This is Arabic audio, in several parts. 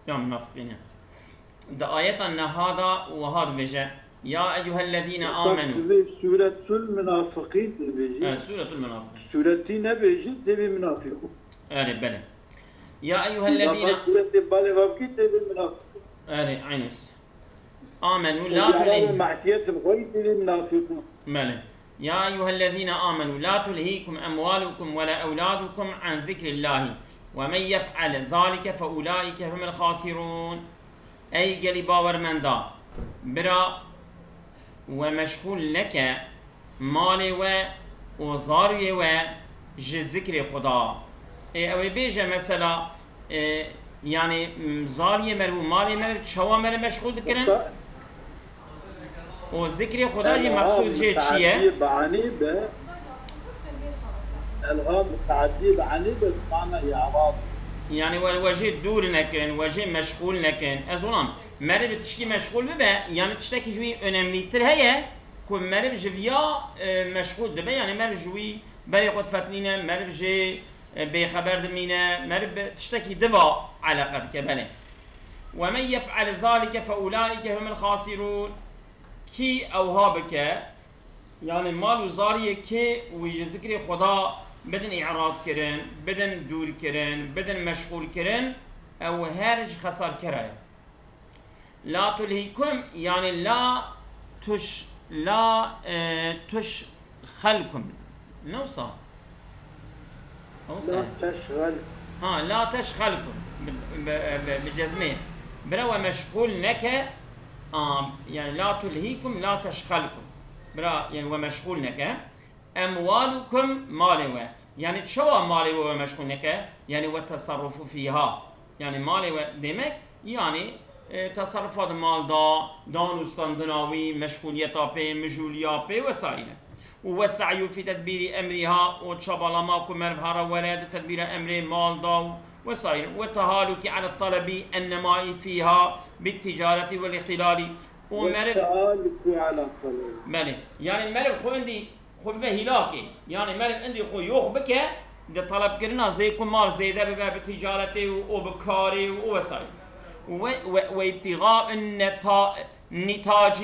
يا منافقين ده آيات أن هذا وهذا بيجا يا أيها الذين آمنوا سورة المنافقين بيجي سورة المنافقين سورة نبيجي تبي منافقون بلى يا أيها الذين عينس آمنوا لا تلهيكم يا أيها الذين آمنوا لا تلهيكم أموالكم ولا أولادكم عن ذكر الله ومن يفعل ذلك فأولئك هم الخاسرون أي قلي باور من دا برا ومشغول لك مالي وزاري ذكر خدا او بيجا مثلا يعني زاري مر ومالي مر شوا مر مشغول ذكرن وذكر خدا جي مقصود جي چيه الهام تعدي بعنيبة معنى إعراب يعني وجه دور نكن وجه مشغول نكن أظلم مرة بتشكي مشغول ببا يعني تشتكي جوي önemli هي كون مرة بجويا مشغول دبا يعني مرة جوي بري قد فتلينا مرة بجي بخبر دمينا مرة بتشتكي دبا على قد كبله ومن يفعل ذلك فأولئك هم الخاسرون كي أو هابك يعني مال وزاري كي ويجي ذكر خدا بدن إعراض كرن بدن دور كرن بدن مشغول كرن أو هرج خسار كرن لا تلهيكم يعني لا تشغلكم نوصى لا تشغل لا تشغلكم بالجزمية بروا مشغول نك يعني لا تلهيكم لا تشغلكم برا يعني ومشغول نك أموالكم مالي يعني شو مالي ومشغول نك يعني والتصرف فيها يعني مالي دمك يعني تصرفات مال دان وستندناوي مشغولية بي مجولية بي وسائل والسعي في تدبير أمرها وتشابالما كمر بهارا ولاد تدبير أمر مال دا وسائل والتهالك على الطلب النمائي فيها بالتجارة والاختلال والتهالك على الطلب مالي يعني المرب خو عندي خو بهلاكي يعني المرب عندي خو يخبك ده طلب كرنا زي كمال زيادة بتجارته وبكاري ووسائل وابتغاء النتاج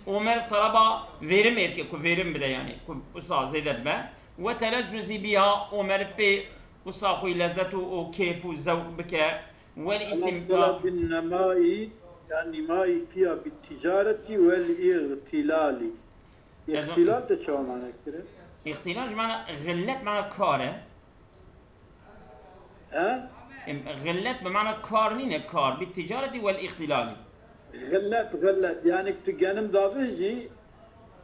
ومر طلبا فيرم يركي كو فيرم بدا يعني كو وصا زيادة ما وتلذذ بها ومر بي وصا خوي لذته وكيف وذوق بك والاستمتاع بالنماء يعني ماي فيها بالتجارة والاغتلال اغتلال ده شو معنى كده؟ اغتلال معنى غلت معنى كاره ها؟ غلت بمعنى كار نينه كار بالتجارة والاغتلال غلت يعني تجانم دافجي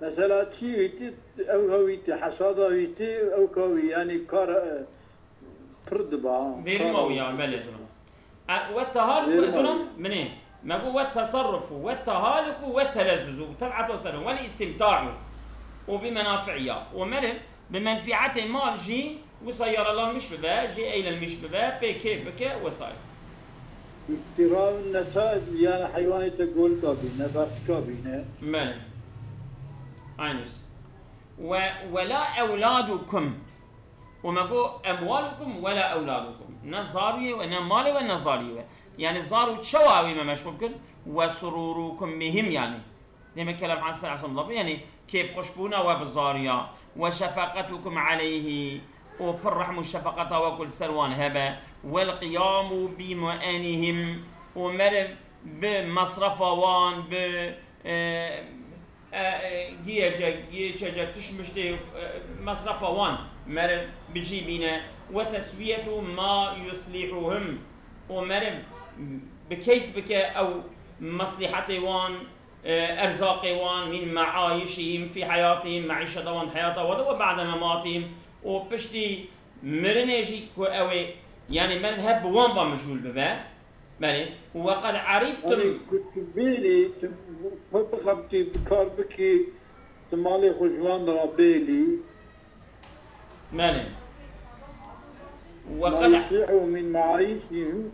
مثلا شيء او هويتي حصاد هويتي او كوي يعني كار بردبا فيرمو يعني بلد والتهالك ظلم منين؟ ما هو التصرف والتهالك والتلذذ تبعت وسلم والاستمتاع وبمنافعها ومرب بمنفعة مال جي وسيارة الله مش ببا جي أيلا المش ببا بكي بكي وسائل ابتغاء النتائج يعني حيواني تقول كابينة بس كابينة مالا عينس ولا أولادكم وما قو أموالكم ولا أولادكم نزارية ونمالي ونزارية يعني زاروا شواوي ما مشغولكم وسروركم بهم يعني لما كلام عن سنة عصم الله يعني كيف خشبونا وبزاريا وشفقتكم عليه وبالرحم الشفقة وكل سلوان هبا والقيام بمؤانهم ومر بمصرفوان ب جيجا تشمشتي مصرفوان مر بجيبنا وتسوية ما يصلحهم ومر بكيس بك أو مصلحتوان أرزاقوان من معايشهم في حياتهم معيشتوان حياتهم وبعد مماتهم وبشتي مرنجي كوي يعني من هب وانبا مجهول ببا مالي وقد عرفتم كنت بيلي خبتي بكار بكي تمالي خجلان رابيلي مالي وقد يصيحوا من معايشهم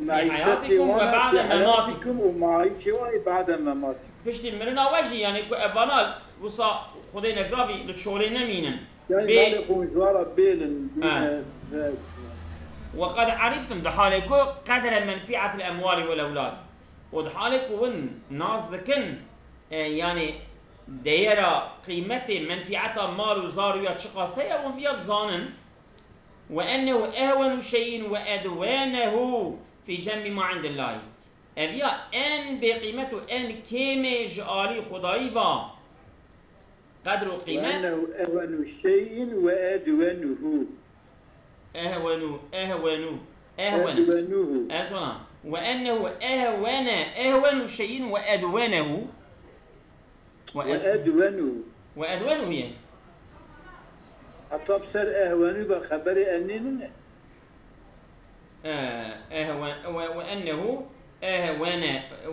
في حياتكم وبعد مماتكم ومعايشي بعد مماتكم بشتي مرنا وجهي يعني ابانا وصا خدينا جرافي لتشولي نمينا يعني مالي خجوارة بيلن وقد عرفتم دحالكو قدر منفعة الأموال والأولاد ودحالكو ون ناس ذكن يعني ديرا قيمته منفعة مال وزار ويا تشقاسية وبيض ظانن وأنه أهون شيء وأدوانه في جنب ما عند الله أبيا أن بقيمته أن كيمي جالي خداي با قدر قيمة وأنه أهون شيء وأدوانه أهون أسونا وأنه أهون شيء وأدوانه وأدوانه هي أطبسر أهون بخبر أننا وأنه أهون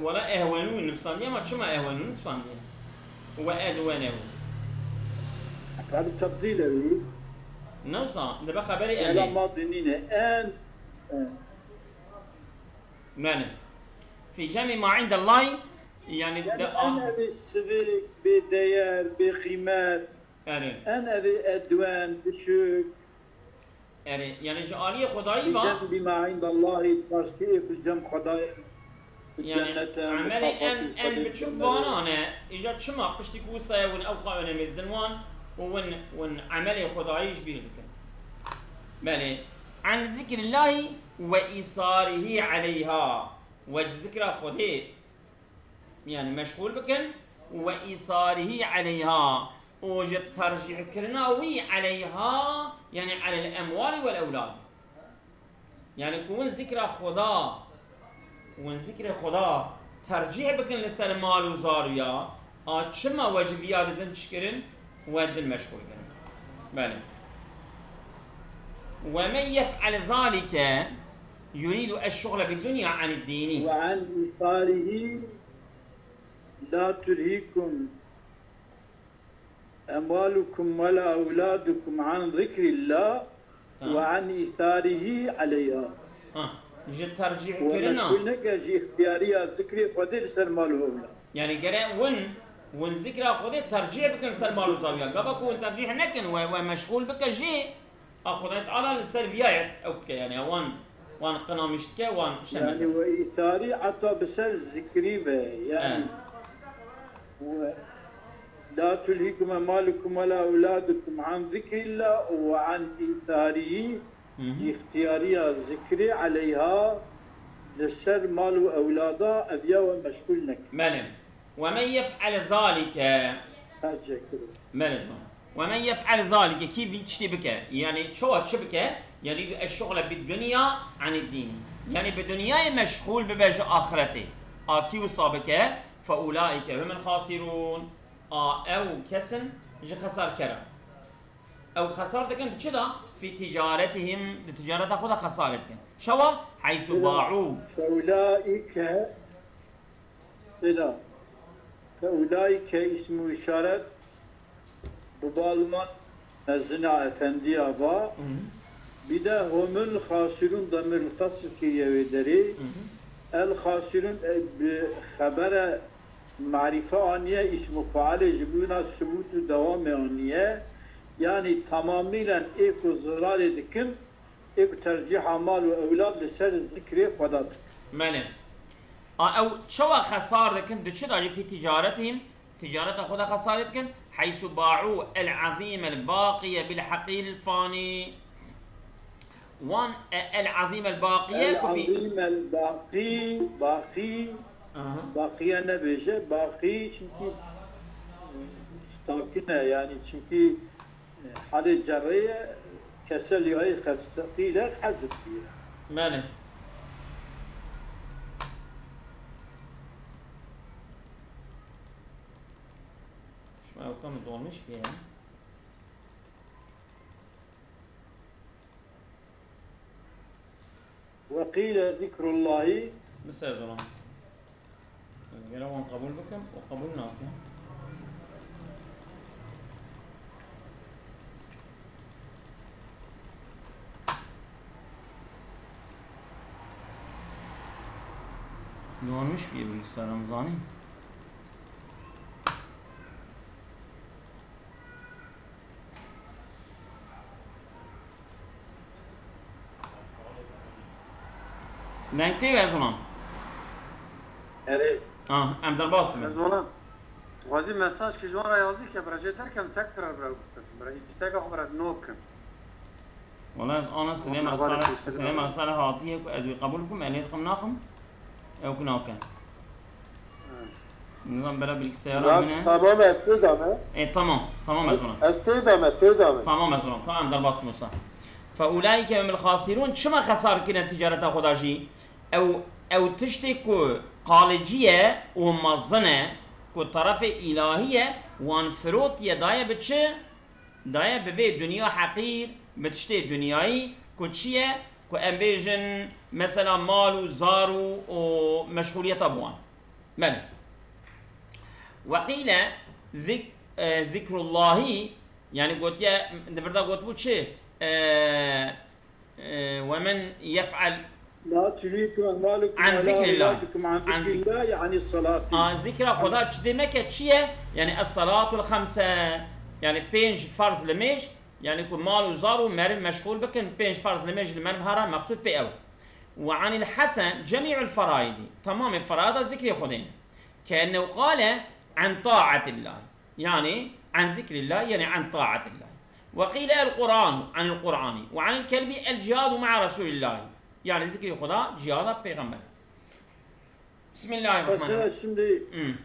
ولا أهونون نفسانية ما تشمع أهونون نفسانية وأدوانه هذا تفضيله نفسا ده بخبري لا أني ما ظنينا أن معنى في جميع ما عند الله يعني أنا بالسبيك بديار بخيمات أنا بأدوان بشوك يعني جعالية خدائي با بجنب ما عند الله ترسيه في الجنب خدائي يعني عملي أن بتشوف وانا إجا تشمع بشتي كوسا ون أوقع ون مدنوان ون عملي خدائي جبير ذكر بله عن ذكر الله وإيصاره عليها وذكر خده يعني مشغول بكن وإيصاره عليها وجد ترجع كرناوي عليها يعني على الأموال والأولاد يعني كون ذكر خدا ذكر خدا ترجيح بكن لسر مال وزاريا شما واجبيات تشكرن ود المشغول كن بله ومن يفعل ذلك يريد الشغل بالدنيا عن الدين وعن إيصاله لا تلهيكم أموالكم ولا أولادكم عن ذكر الله وعن إيثاره عليها جد ترجيح كرنا ومشغول جي اختيارية ذكر قدر سر ماله يعني قرأ ون ذكر خده ترجيح بكن سر مالو زاوية قبل كون ترجيح نكن ومشغول بك جي أخذت على السلبيات أو يعني وان قنامشتك وان شمس يعني وإيثاري عطى بسر ذكري به يعني لا تلهيكم أموالكم ولا أولادكم عن ذكر الله وعن إيثاره اختيارية ذكري عليها للسر مال وأولاده أبيا ومشغول نك ملم ومن يفعل ذلك ملم ومن يفعل ذلك كيف يشتبك يعني شو تشبكه يريد الشغل بالدنيا عن الدين يعني بالدنيا مشغول ببجاء آخرته كيف صابك فأولئك هم الخاسرون أو كسن جي خسار كرا أو خسارتك أنت شدا في تجارتهم لتجارة خذها خسارتك شوا حيث باعوا فأولئك سلا فأولئك اسم إشارة ببالما الزنا أفندي أبا بدا هم الخاسرون ضمن الفصل كي يودري الخاسرون بخبر معرفة آنية اسم فعال يجبون ثبوت دوام آنية يعني تماميا ايكو زرار دكن ايكو ترجيح مال وأولاد لسر الذكر قدات ماله أو شو خسارة كن دشراجي في تجارتهم تجارة خذها خسارة كن حيث باعوا العظيم الباقية بالحقير الفاني وان العظيم الباقية العظيم الباقي باقي أنا بيجي باقي شنكي استاكنا يعني شنكي حالة جرية كسل يهي خفصقيلة حزب فيها ماله شو ما كم دونش فيها وقيل ذكر الله بس يا زلمة قالوا قبول بكم وقبولناك دونش فيه بالسلام رمضاني دنگتی و ازونام اره ام در باست من ازونام وازی مساج که جوان را یازی که برای ترکم تکرار برای تک خبرت نوکم والله انا سلام رسالة هاتيه ازوي قبولكم يعني خم ناخم او كناكن نظام برا بالسيارة هنا تمام استدامه ايه تمام ازونام استدامه تمام ازونام تمام در باست موسى فاولئك هم الخاسرون شما خسار كنا تجارة خداجي او تشتكو قالجية ومظنة كو طرف إلهية وان فروت يدايا بتشي دايا ببي دنيا حقير بتشتي دنياي كو تشيه كو امبيجن مثلا مالو زارو ومشغولية طبوان بله وقيل ذكر الله يعني قلت يا دبردا قلت بو تشي ومن يفعل لا تلهيكم أموالكم عن ذكر الله عن ذكر الله يعني الصلاة ذكر خدا دمك تشيه يعني الصلاة الخمسة يعني بينج فرض لميش يعني كل مال وزار ومرب مشغول بكن بينج فرض لميش المرب هرا مقصود بأو وعن الحسن جميع الفرائض تمام الفرائض ذكر خدين كأنه قال عن طاعة الله يعني عن ذكر الله يعني عن طاعة الله وقيل القرآن عن القرآن وعن الكلب الجهاد مع رسول الله يعني ذكر خدا جهاد بيغمبر بسم الله الرحمن الرحيم şimdi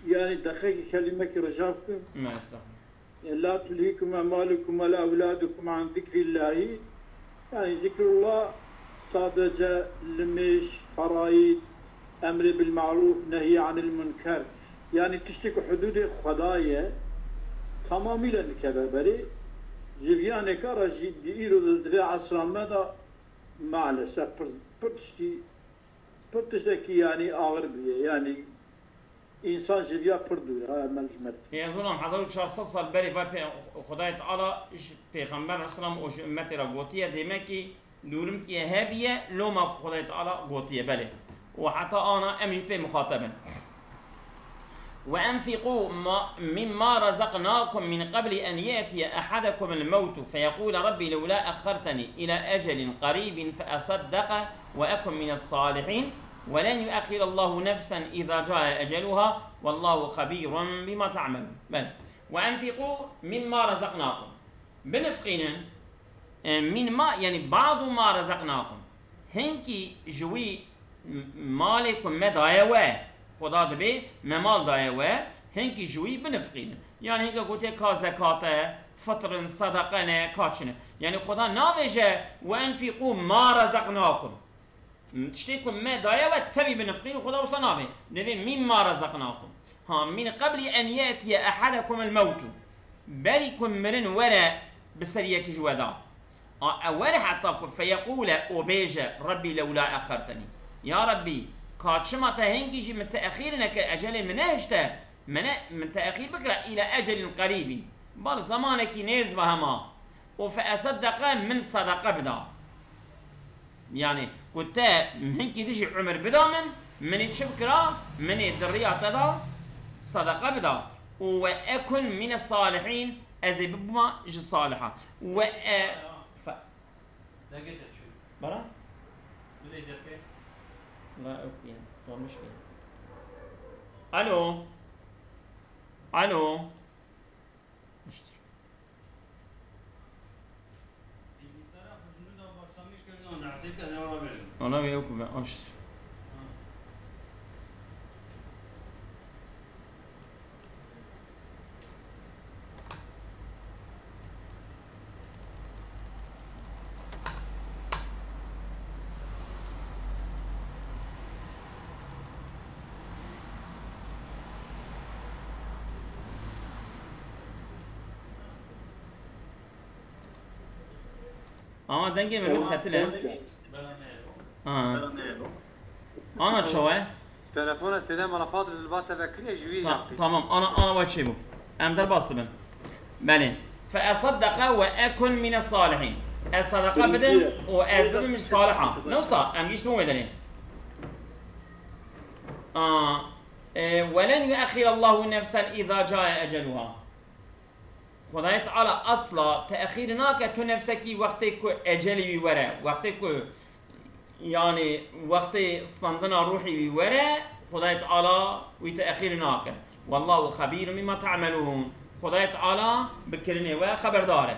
yani dakika kelime رجعكم ما استغفر لا تلهيكم أموالكم ولا أولادكم عن ذكر الله يعني ذكر الله sadece لمش فرائض أمر بالمعروف نهي عن المنكر yani tişteki hududu Xudaya tamamıyla nikebeberi jiviyane kara ciddi irodu ve asrama da maalesef pırtıştaki yani ağır bir yani insan jiviya pırdır ha melcmet. يا ظلم حضرتك شخص صار بالي خداي تعالى پیغمبر اسلام او امت را گوتیه دیمه کی دورم کی هبیه لو ما خداي تعالى گوتیه بله وحتى انا امي به مخاطبا وأنفقوا مما رزقناكم من قبل أن يأتي أحدكم الموت فيقول ربي لولا أخرتني إلى أجل قريب فأصدق وأكن من الصالحين ولن يؤخر الله نفسا إذا جاء أجلها والله خبير بما تعملون بل وأنفقوا مما رزقناكم بنفقين من ما يعني بعض ما رزقناكم هنكي جوي مالكم مدايوه خدا دبی ممال دایه و هنگی جویی بنفقینه یعنی هنگی گوته که زکات فطر صدقه نه کاچنه یعنی خدا ناویجه و انفقوا ما رزقناکم تشتیکم ما دایه و تبی بنفقین خدا وصا ناوی دبی مما رزقناکم ها من قبل ان یأتی احدکم الموت بریکم مرن ولا بسریک جودا اول حتی فیقول او بیجه ربی لولا اخرتنی یا ربی كاتشما تهنجي من تأخيرنا أجل منهجته من تأخير بكرة إلى أجل قريب بل زمانك نيز وهما وفأصدق من صدقة بدا يعني كنت هنك تجي عمر بدا من الشبكرة من الدريات دا صدقة بدا وأكن من الصالحين أزي بما جي صالحة برا لا اوكي هو مش فيه الو والله يوكم اشتر دنگي من فتله انا شوي تلفون سيدنا ملفات الزباط تذكريه جويه تمام انا واتشيبو ام در باستبن بله فاصدق واكن من الصالحين الصدقه بدن واسباب مش صالحه نوصى ام يشتمو بدنين ولن يؤخر الله نفسا اذا جاء اجلها خدای تعالی اصلا تأخیر ناکه تو نفسکی وقتی که اجلی وره وقتی که يعني وقت استندنا روحي وورا خدای تعالی وتأخير ناكر والله خبير مما تعملون خدای تعالی بكرني وخبرداره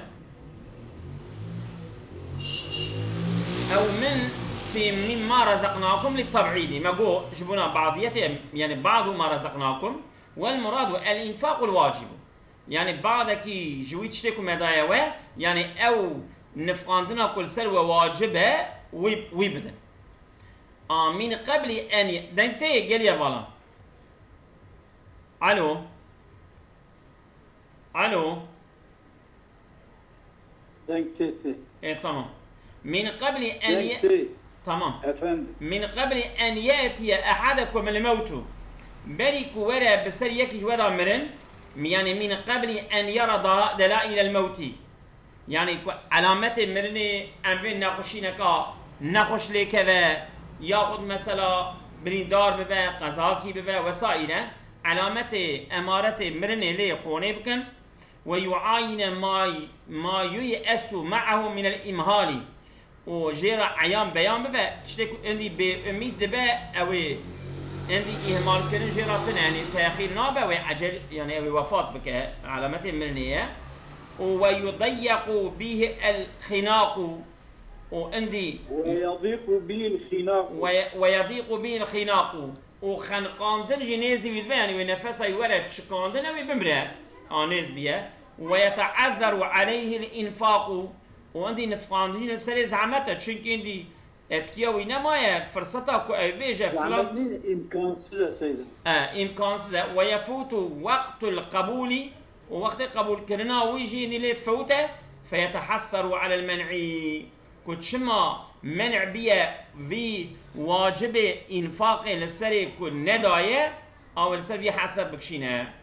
او من في مما رزقناكم للتبعيد ما جو جبنا بعضيته يعني بعض ما رزقناكم والمراد الانفاق الواجب يعني بعضك جويت شتكم هدايا يعني او نفقاندنا كل سلوى واجبه ويبدا من قبل ان دنتي قال يا فالا الو دنكتي ايه تمام من قبل ان دنكتي تمام افندم من قبل ان ياتي احدكم الموت بريك ورا بسر يكج ورا مرن يعني من قبل ان يرى دلائل الموت يعني علامات مرني امين ناقشينكا ناقش لكذا ياخذ مثلا بريندار ببا قزاكي ببا وسائل علامات امارات مرني لي خوني بكن ويعاين ما ييأس معه من الامهال وجيرا عيان بيان ببا تشتكو عندي باميد ببا او عندي اهمال كن جيراتن يعني تاخير نابا وعجل يعني وفاه بك علامات مرنيه ويضيق به الخناق وعندي ويضيق به الخناق ويضيق به الخناق وخنقاندن جنيزي ويدباني ونفسه يولد شقاندن ويبمره آنيز بيه ويتعذر عليه الإنفاق وعندي نفقاندين السري زعمته چونك عندي اتكيوي نمايا فرصتا كو اي بيجا فلان امكانسز سيدا امكانسز ويفوت وقت القبول ووقت قبول كرنا ويجي نليت فوته فيتحسر على المنع كتشما منع بيه في واجب انفاق للسري كن ندايه او السري حسب بكشينه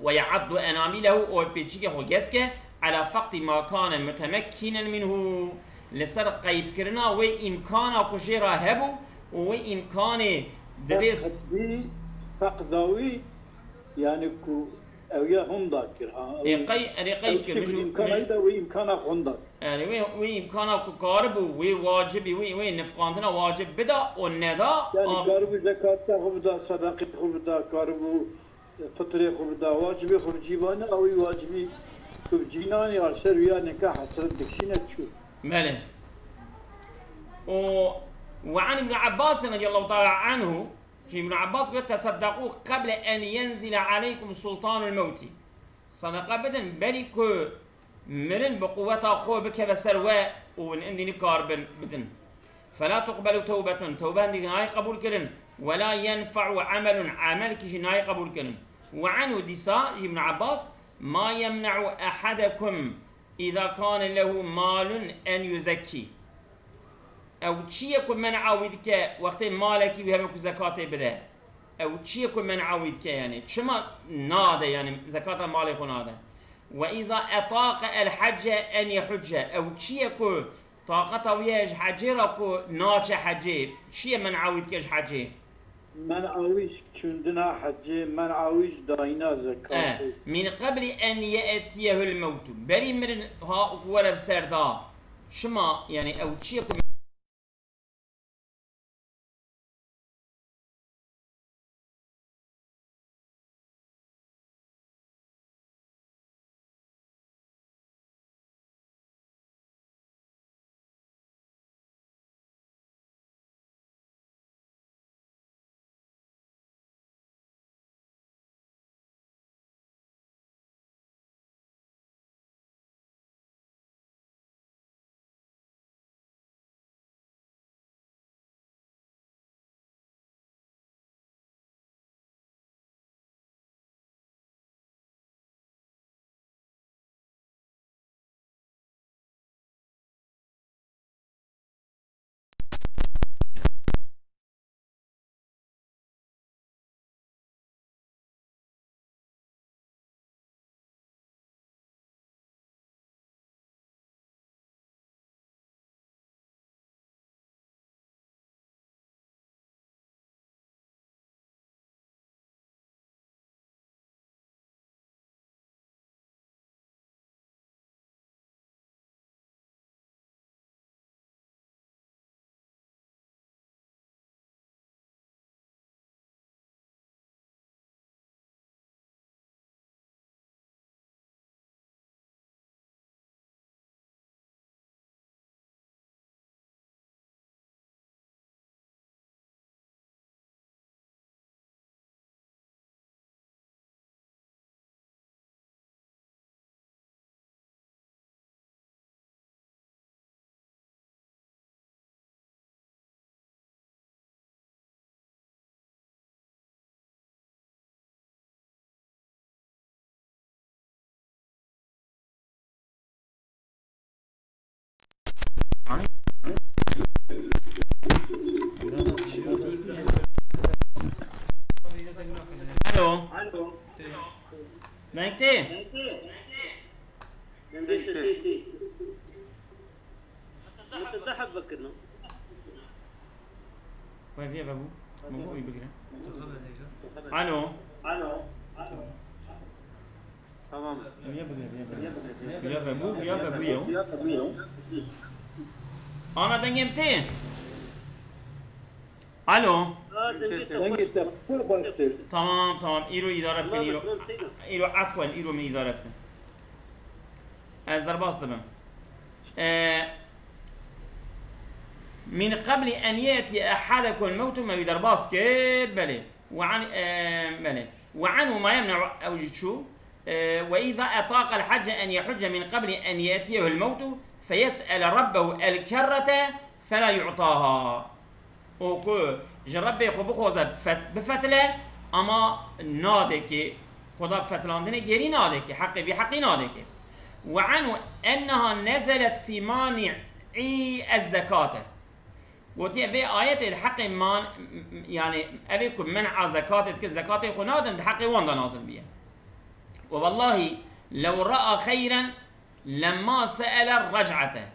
ويعد انامله او بيجيكي هو جسكه على فقد ما كان متمكنا منه لسر قيب كرنا وامكانه كجيرا هبو وامكانه درس فقدوي يعني كو او يا هم ذاكر انا قيب كر مش امكانه ده وامكانه هم يعني وامكانه كقارب وواجب ونفقانتنا واجب بدا والندا يعني قارب زكاه خبدا صدقه خبدا قارب فطره خبدا واجب خرجيبانه او واجبي جينان يا سريا نكاح حسرت دكشينه تشو ماله وعن ابن عباس رضي الله تعالى عنه ابن عباس قال تصدقوا قبل ان ينزل عليكم سلطان الموت صدقه بدن بلكو مرن بقوة أخوه بك بسرواء وإن نكار بدن فلا تقبل توبة دي ناي قبول كرن ولا ينفع عمل كي ناي قبول كرن وعنه ديسا ابن عباس ما يمنع أحدكم إذا كان له مال أن يزكي أو تشيكم من عاودك وقت مالك وهمك زكاة بدا أو تشيكم من عاودك يعني شما نادا يعني زكاة مالك نادا وإذا أطاق الحج أن يحج أو تشيكو طاقته وياج حجيركو ناچ حجي شي من عاودك حجي من عاويش كندنا حجي من عاويش داينا زكاة من قبل أن يأتيه الموت بري من ها ولا بسردا شما يعني أو تشيكو الو نايكتي تتذهب بكرنا وين يا بابو مو يبقى الو تمام يا بابو انا دنجمتين الو تمام ايرو اداره بكن ايرو عفوا ايرو من اداره بكن از درباس دبم من قبل ان ياتي احدكم الموت ما يدرباس كيد بلي وعنه ما يمنع او شو واذا اطاق الحج ان يحج من قبل ان ياتيه الموت فيسال ربه الكره فلا يعطاها اوكو جربي خو بخوزه بفتله اما نادكي خدا بفتلاندنه جري نادكي حقي بحقي نادكي وعنه انها نزلت في مانع الزكاه وتي بي آيات الحق مان يعني أبيكم منع زكاة زكاة خنادن حق واندا نازل بيه والله لو رأى خيرا لما سأل الرجعة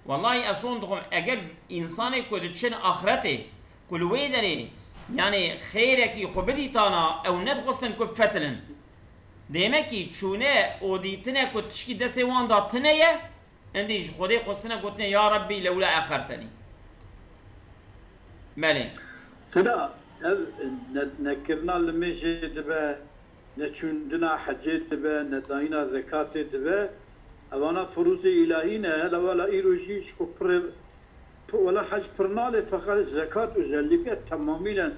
والله أصون دخم أجب إنساني كدتشن آخرته كل ويدري يعني خيرك خبدي تانا أو ندخلن كب فتلن ديمكي تشونه وديتنا كتشكي دسي واندا تنية عندي خدي قصنا قلتنا يا ربي لولا أخرتني مالي سنا نكرنا لمشي دبا نشوندنا حجيت دبا نداينا زكاة دبا اوانا فروس الهينا هذا ولا ايروشي شكر ولا حج فرنالي فقط زكاة وزلقة تماميا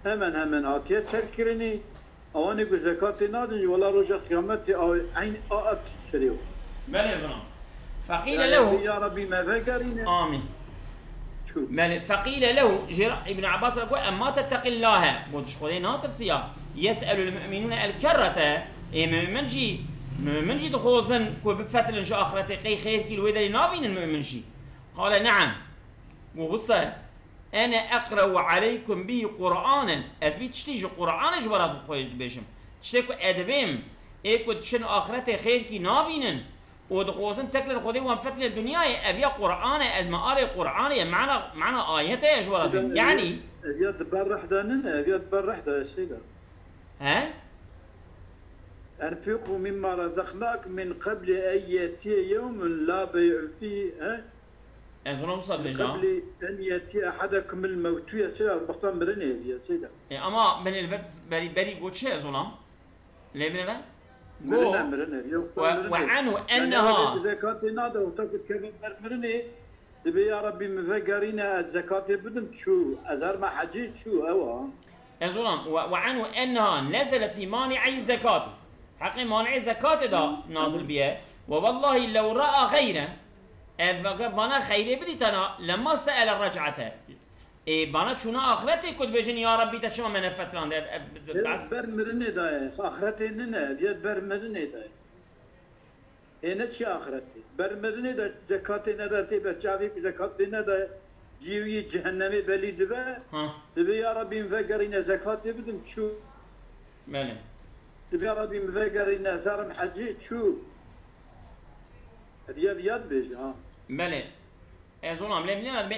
همن هاتية تركرني اواني بو زكاة نادن ولا رجع قيامتي او عين اات شريو مالي ابنام فقيل له يا ربي ما فقرين آمين فقيل له ابن عباس يقول أما تتقي الله بودش خذي ناطر سيا يسأل المؤمنون الكرة من جي دخوزن كو بفتل إن شاء آخرته قي خير كي الويدا نابين المؤمن شي قال نعم وبصر أنا أقرأ عليكم به قرآنا أتبي تشتيج قرآن جبرات خويش بيشم تشتيكو أدبيم إيكو تشن آخرته خير كي نابينن ودخوزن تكلل خدي وان فتل الدنيا أبيا قرآن أدماري قرآن معنا آيته يا جبرات يعني أبيا تبرح داننا أبيا تبرح دا سيدا ها أنفقوا مما رزقناك من قبل أن يأتي يوم لا بيع فيه ها أنتم صار من قبل أن يأتي أحدكم الموت يا سيدا بختار مرني يا سيدا أما من البرد بري قلت شيء ظلام ليه بنا وعنه أنها زكاة نادا وتاكد كذا مرني تبي يا ربي مفقرينا الزكاة بدم شو أزار ما حجيت شو أوا ظلام وعنه أنها نزلت في مانع الزكاة حقي مانع الزكاة دا نازل بيه والله لو رأى خيرا بنا خيري بديتنا لما سأل الرجعة بنا شنو آخرتي كنت بجن يا ربي تشما من فتلان بس برمرني داي آخرتي ننا ديت برمرني داي هنا شي آخرتي برمرني دا زكاة ندارتي بتشافي زكاة ندار جيوي جهنمي بلي دبا دبا يا ربي مفقرين زكاة بدم شو مالي دبا يا ربي مفقرين زارم حجي شو ديال بيج ها مالي ظلام لمن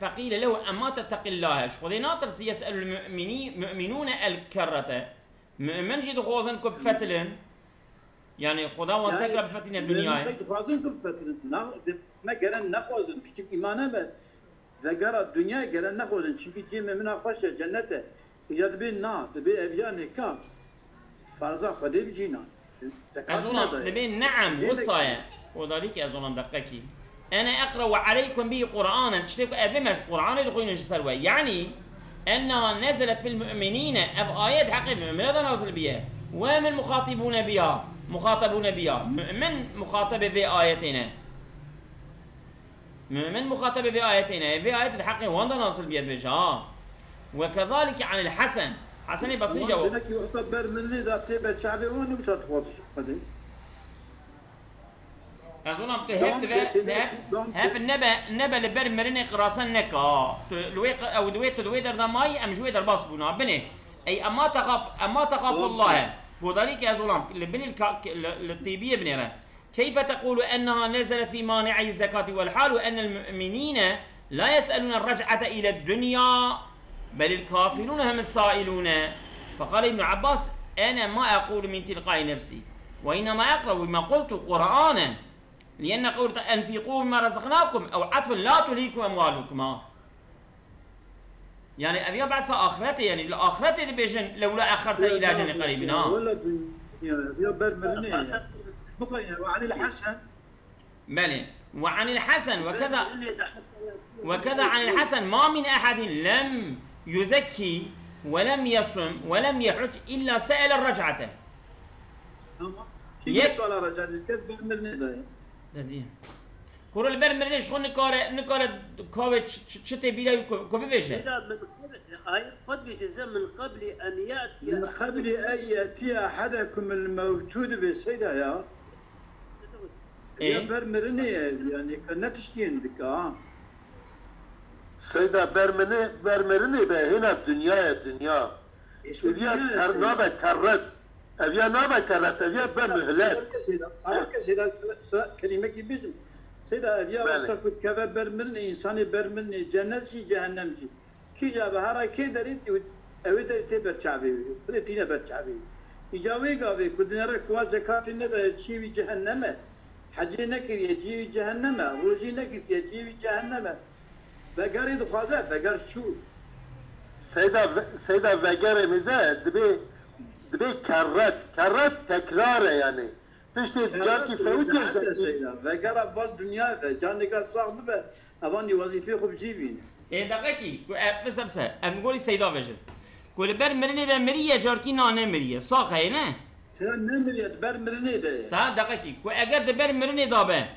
فقيل له أما تتقي الله شخذي ناطر يسأل المؤمنون الكرة من جد خوزن كب فتلن يعني خدا وانتقل بفتلن الدنيا خوزن كب فتلن ما قرن نخوزن كتب إيمانا بد ذكر الدنيا قرن نخوزن شكي جيم من أخوش جنته يد بين نا تبي أبيان هكا فرزا خدي بجينا ظلام لبين نعم وصايا وذلك ظلام دقيقي أنا أقرأ عليكم به قرآنا تشتكوا أبمش قرآن يدخلون سلوى يعني أنها نزلت في المؤمنين آيات حق المؤمن هذا نازل بها ومن مخاطبون بها من مخاطب بآياتنا من مخاطب بآياتنا بآيات الحق واندا نازل بها بجها وكذلك عن الحسن حسن بصري جواب لك يعتبر من ذا تبع شعبي وانا مش هتخوض أظن هب النبى لبر قراسن نكا أو دوي در ماي أم جوي در باص بنا بني أي أما تخاف الله وذلك أظن لبني الطيبية بنيرة كيف تقول أنها نزلت في مانعي الزكاة والحال وأن المؤمنين لا يسألون الرجعة إلى الدنيا بل الكافرون هم السائلون. فقال ابن عباس أنا ما أقول من تلقاء نفسي وإنما أقرأ بما قلت قرآنا لأن قولت أنفقوا مما رزقناكم أو عطف لا تلهيكم أموالكم يعني أبي بعث آخرته يعني الآخرة بيجن لولا أخرتني إلى أجل قريب وعن الحسن بلى وعن الحسن وكذا عن الحسن ما من أحد لم يزكي ولم يصم ولم يحج إلا سأل الرجعة. يقول رجعة كذب من كور البر مرني شو نكار كوي شتى بيدا كوبي فيشه. قد بيجزم من قبل أن يأتي. من قبل أن يأتي أحدكم الموجود بسيدة يا. يا بر مرني يعني كنا تشكين بك سيدة برمرني هنا الدنيا أبيا كرنابة كرت أبيا نابة كرت أبيا بمهلات سيدة كلمة كبيرة سيدة أبيا وقتك كذا برمرني إنساني برمرني جنتي جهنمتي كي جابها كي دريت أودي تبر شعبي بدينا بر شعبي يجاوي قاوي كدنا ركوا زكاة النبى شيء جهنم حجي نكر يجي جهنم روزي نكر يجي جهنم بقر يدخازه بقر شو سيدة بقر مزه دبي كرت تكراره يعني بشتي جاركي فوتيش سيدة بقر أفضل دنيا جانك صاحب به أباني وظيفة خب جيبين إيه دقيقي بس أقولي سيدة بجد كل بر مرني بمرية جاركي نانه مرية صاخه نه ترى نمرية بر مرني ده تا دقيقي كو أجر بر مرني دابه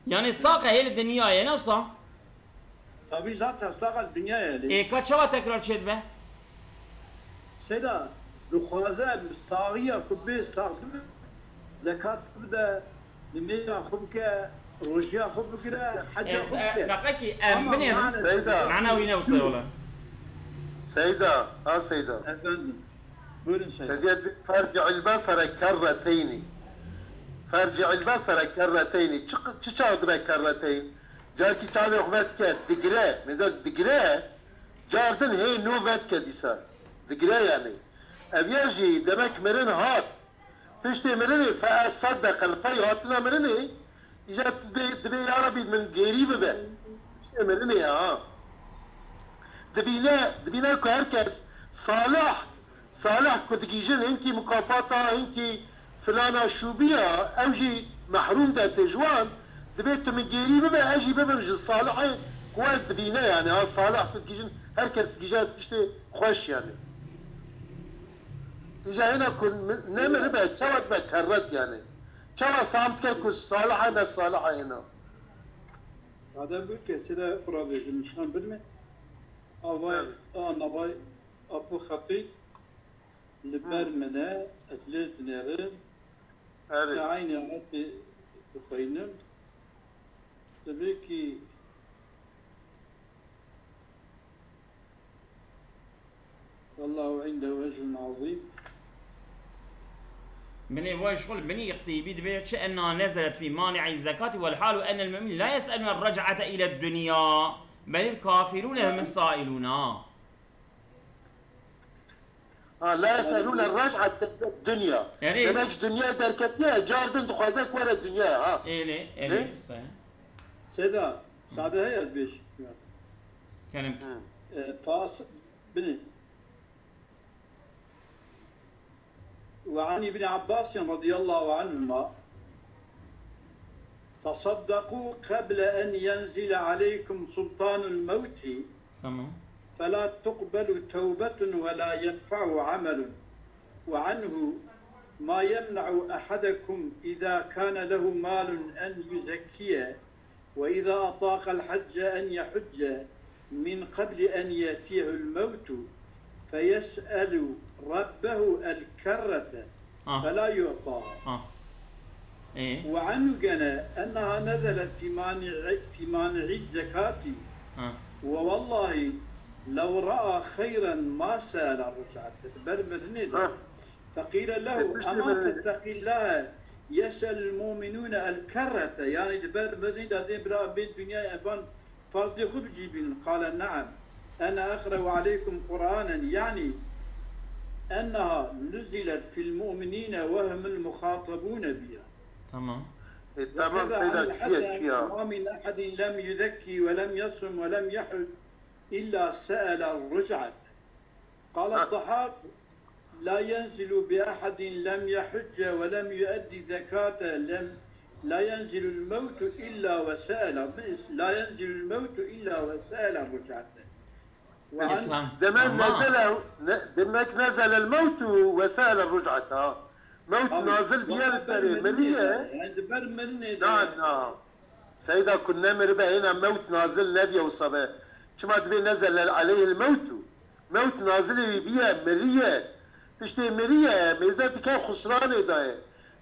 يعني صاخه هي الدنيا يعني نفسه طبي ذاتها صاغ الدنيا يعني إيه كاتشوا تكرار شد به سيدا دخوازة صاغية كبير صاغ زكاة كبدا نمية خبكة روجيا خبكة حاجة خبكة دقيقي أمني سيدا معنا وين وصل ولا سيدا سيدا أفندم بولن سيدا تدير فارجع البصر كرتين تشاهد بكرتين جاركي تابع وقت كات دقرة مزاج دقرة جاردن هي نوفات كديسان دقرة يعني أبيجي دمك مرن هات بشتي مرني فأصدق الباي هاتنا مرني إجت دبي عربي من قريب به بشتي مرني دبينا كهركس صالح كدقيجن هنكي مكافاتا هنكي فلانا شوبيا أوجي محروم ده تجوان دبيت من قريب بقى اجي ببرج الصالحين كويس دبينا يعني ها الصالح بتجيجن هركس تجيجات تشتي خوش يعني إجا هنا كل نمر بقى تشوت بقى كرت يعني تشوت فهمت كيف الصالحة هنا الصالحة هنا هذا بقى سيدا فرابي مشان بالمي أباي نباي أبو خطي لبر منا أتلت نيرن عيني عطي خينم تبيكي والله عنده وجه عظيم من وجه بني الطيبي دبيت أنها نزلت في مانع الزكاة والحال أن المؤمن لا يسألون الرجعة إلى الدنيا بل الكافرون هم السائلون لا يسألون الرجعة الدنيا يعني لماش دنيا دركتنا جاردن دخوازك ورا الدنيا إيه صحيح سيدا سادة هي بيش كلام فاس بني وعن ابن عباس رضي الله عنهما تصدقوا قبل أن ينزل عليكم سلطان الموت تمام فلا تقبل توبة ولا ينفع عمل وعنه ما يمنع أحدكم إذا كان له مال أن يزكيه وإذا أطاق الحج أن يحج من قبل أن يأتيه الموت فيسأل ربه الكرة فلا يعطى إيه؟ وعنه قنا أنها نزلت في مانع الزكاة ووالله لو رأى خيرا ما سأل الرجعة برمرني فقيل له أما تتقي الله يسأل المؤمنون الكرة يعني برمرني دازين برا بين دنيا أبان فاضي خبجي قال نعم أنا أقرأ عليكم قرآنا يعني أنها نزلت في المؤمنين وهم المخاطبون بها. تمام. تمام سيدة ما من أحد لم يزكي ولم يصم ولم يحج إلا سأل الرجعة. قال الضحاك لا ينزل بأحد لم يحج ولم يؤدي زكاة لا ينزل الموت إلا وسأل لا ينزل الموت إلا وسأل الرجعة. دمك نزل الموت وسأل الرجعة موت نازل بيا السرير مليئة نعم سيدة كنا مربع هنا موت نازل نبي وصبا كما تبي نزل عليه الموت موت نازل بيا مريئة بشتي مريئة ميزاتي كان خسران إداية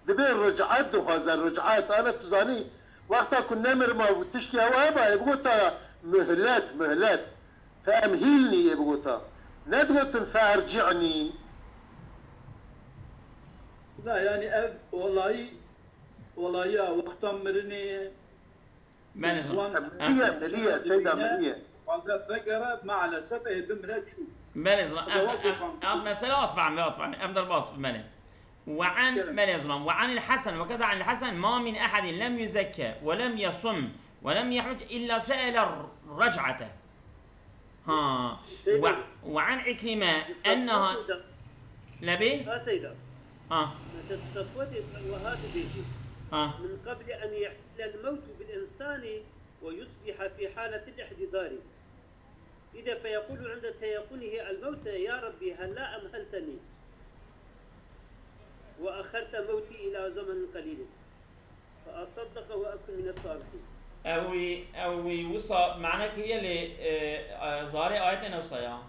دبي الرجعات دخاز الرجعات أنا تزاني وقتها كنا مرمى وتشكي هوابا يبغوتا مهلات فأمهلني يبغوتا ندغت فأرجعني لا يعني والله يا وقت مرني مرية سيدة مرية هذا بقرة مع لسبه بمرشو مسألة أطفع أبدأ الباص بملك وعن الحسن وكذا عن الحسن ما من أحد لم يزكى ولم يصم ولم يحج إلا سأل رجعته وعن عكرمة أنها لبي سيدة صفوت وهذا بيجي من قبل أن يحل الموت بالإنسان ويصبح في حالة الاحتضار إذا فيقول عند تيقنه الموت يا ربي هلا أمهلتني وأخرت موتي إلى زمن قليل فأصدق وأكن من الصالحين أوي وصى معناك هي اللي ظاهري آية نوصيها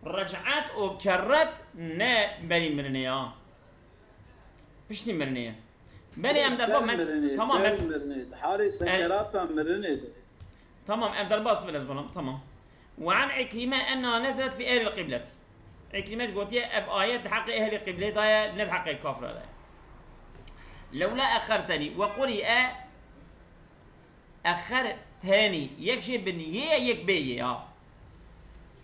رجعات او كرت نه بني مرنيا بشتي مرنيا بني ام دربا مس تمام بس حالي سكرات مرني تمام ام دربا بالنسبه تمام وعن عكرمة انها نزلت في اهل القبلة عكرمة قلت اب ايات حق اهل القبلة دايا ند حق الكافر دايا لولا اخرتني وقرئ اخرتني يكشي بنيه يكبيه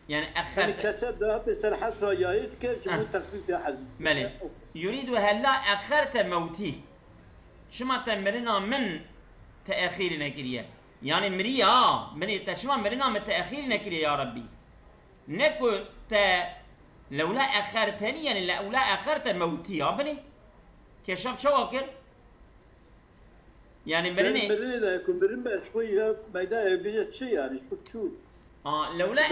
يعني أخرت كسدات الحسرة جايت كيف شو تخفيف أحد مالي يريد هلا أخرت موتي شما تمرنا من تأخيرنا كريا يعني مريا من شما مرنا من تأخيرنا كريا يا ربي نكو لولا أخرتني يعني لولا أخرت موتي يا بني كشفت شو أكل يعني مرني لا يكون مرنا شوية بيدا بيجت شيء يعني شو لولا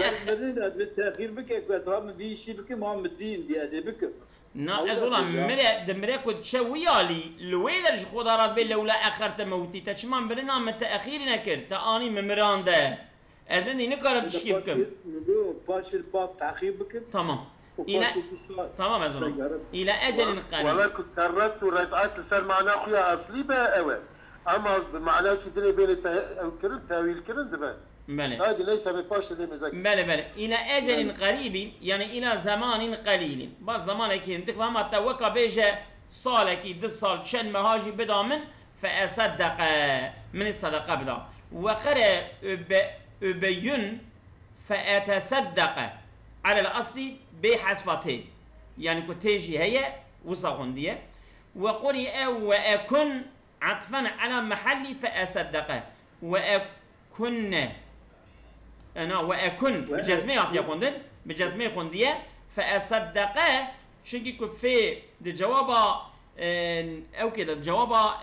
بالتأخير بك كترام في شيء بك ما مدين دي أدي بك نا أزولا مرة دمرة كنت شوية لي لويدرج خضارات بي لولا أخرت موتي تشمان برنا من تأخير نكر تاني ممران ده أزني نكرب تشكي بكم باش الباب تأخير بك تمام إلى تمام أزولا إلى أجل قريب والله كنت كررت ورجعت لسر معناه أخويا أصلي بقى أول أما بمعناه كثير بين الكرن تاويل كرن دبا هذه ليس بباش اللي مزكي بله إلى أجل قريب يعني إلى زمان قليل بعد زمان كي انت فهم توقع بيجا صالك دس صال شن مهاجي بدا من فأصدق من الصدقة بدا وقرأ أبين فأتصدق على الأصل بحذفته يعني كتيجي هي وصغندية وقرئ وأكن عطفا على محل فأصدق وأكن أنا وأكن بجزمة أعطيكم بجزمة خندية فأصدقه شنكي كفي دي جوابا أو كده جوابا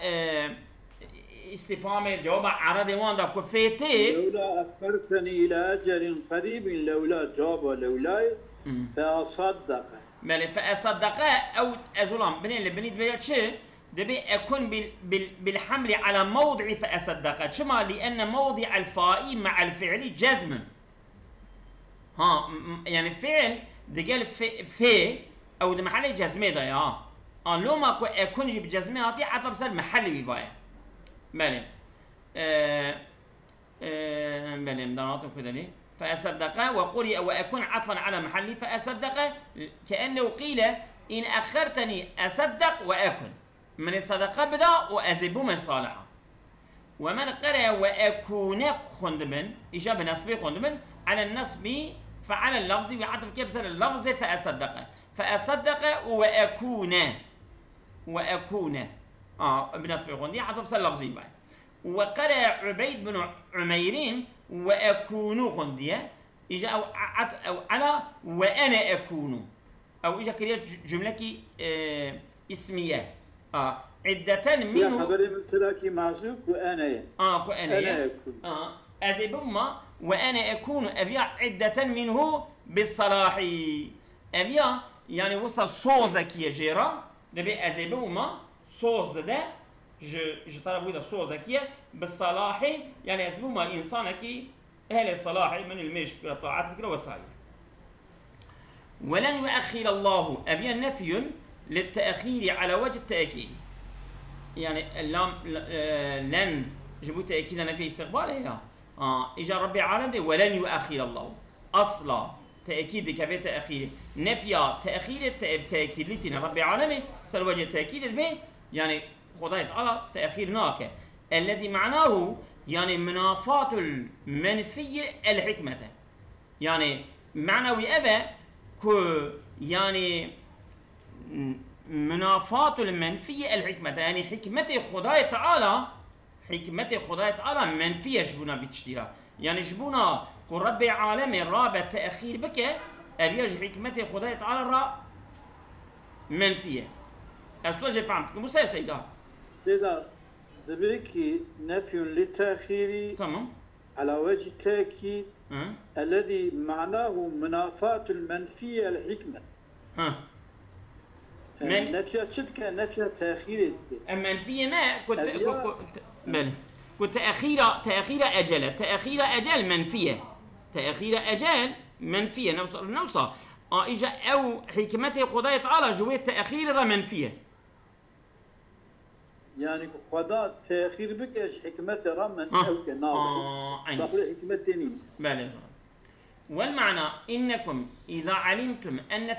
استفهام جوابا عرض وان دا كفيتي لولا أخرتني إلى أجل قريب لولا جواب لولا فأصدقه مالي فأصدقه أو أزولام بني اللي بنيت بيات شيء دبي أكون بالحمل على موضع فأصدقت شما لأن موضع الفاء مع الفعل جزم يعني فعل دقال في أو ده محل جزمة ده لو ما كو اكون جي بجزمه هاتي عطف بسر محل بوايا بله بله مداناتهم كذا ليه فأصدق وقرئ وأكون عطفا على محلي فأصدق كأنه قيل إن أخرتني أصدق وأكن من الصدقة بدا وأذب من صالحا ومن قرأ وأكون خندمن إجابة نصبي خندمن على النصب فعلى اللفظ وعطف كيف بسر اللفظ فأصدق وأكون بنصبي خندي عطف بسر اللفظي بعد وقرأ عبيد بن عميرين وأكون خندية إجا أو على وأنا أكون أو إجا كريت جملة اسمية عدة منه يا خبري من تراكي معزوك وأنا أنا أكون أذبما وأنا أكون أبيع عدة منه بالصلاح أبيع يعني وصل صوزك يا جيرا دبي أذبما صوز ده je طلبوا ده صوز ذكية بالصلاح يعني يسبوما إنسانك أهل الصلاح من المشي الطاعات بكرة والصحيح ولن يؤخر الله أبي نفي للتأخير على وجه التأكيد يعني اللام لن جبوا تأكيد نفي استقبالها إجا ربي عالم ولن يؤخر الله أصلا تأكيد كبير تأخير نفي تأخير تأكيد لتنا ربي عالمي سر وجه التأكيد به يعني خداي تعالى تأخير ناكه الذي معناه يعني منافات المنفية الحكمة يعني معنوي أبا كو يعني منافات المنفية الحكمة يعني حكمة خداي تعالى منفية جبونا بتشتيرا يعني جبونا كو ربي عالمي رابع تأخير بك أبيج حكمة خداي تعالى را منفية أستوجه فهمتك موسى يا سيدة سيدة ذبيكي نفي للتأخير تمام على وجه التأكيد الذي معناه منافاة المنفية الحكمة نفي شدك نفي تأخير المنفية ما كنت تأخير أجل منفية تأخير أجل منفية نوصى إجا أو حكمته خداي تعالى جويت تأخير منفية يعني قضاء تأخير بك إيش حكمة رمن أو كناظر دخل حكمة تانية بله والمعنى إنكم إذا علمتم أن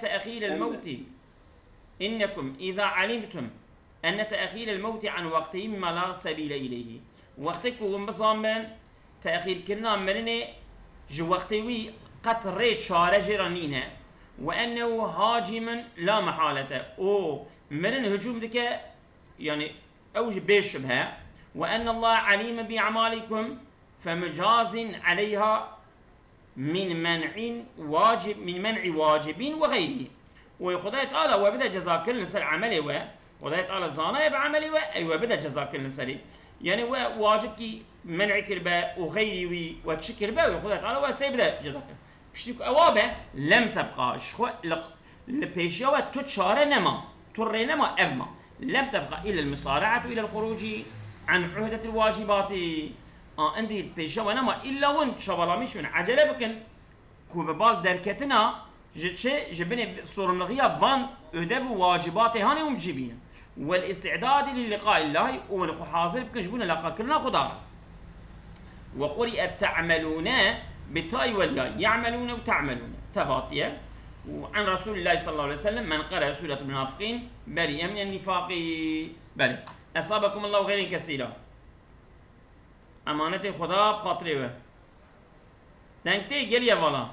تأخير الموت عن وقته مما لا سبيل إليه وقتكم بصامن تأخير كنا مرني جو وقتوي قطرة شارة جرانينة وأنه هاجم لا محالة أو مرن هجوم ذكا يعني أوج بشبهة وأن الله عليم بأعمالكم فمجاز عليها من منع واجب وغيره وخداي تعالى وبدأ جزاء كل نسل عمله وخداي تعالى زانا بعمله أيوة بدأ جزاء كل نسل يعني واجب كي منع كربا وغيره وتشكر با وخداي تعالى وسيبدأ جزاء كل بشتك أوابه لم تبقى شخو لبيشيا تشار نما تري نما أبما لم تبقى إلا المصارعة إلى الخروج عن عهدة الواجبات عندي البيشيا ونما إلا وان شبالاميش من عجلة بكن كوببال دركتنا جبني صور الغياب فان أدب واجبات هاني ومجيبين والاستعداد للقاء الله ونخو حاضر بكن جبونا لقاء كلنا خضارا وقرئ تعملون بالتاء والياء يعملون وتعملون تباطية وعن رسول الله صلى الله عليه وسلم من قرأ سورة المنافقين بريء من النفاق بل أصابكم الله غير كثيرا أمانة خدا بخاطره دنگته گلیه والا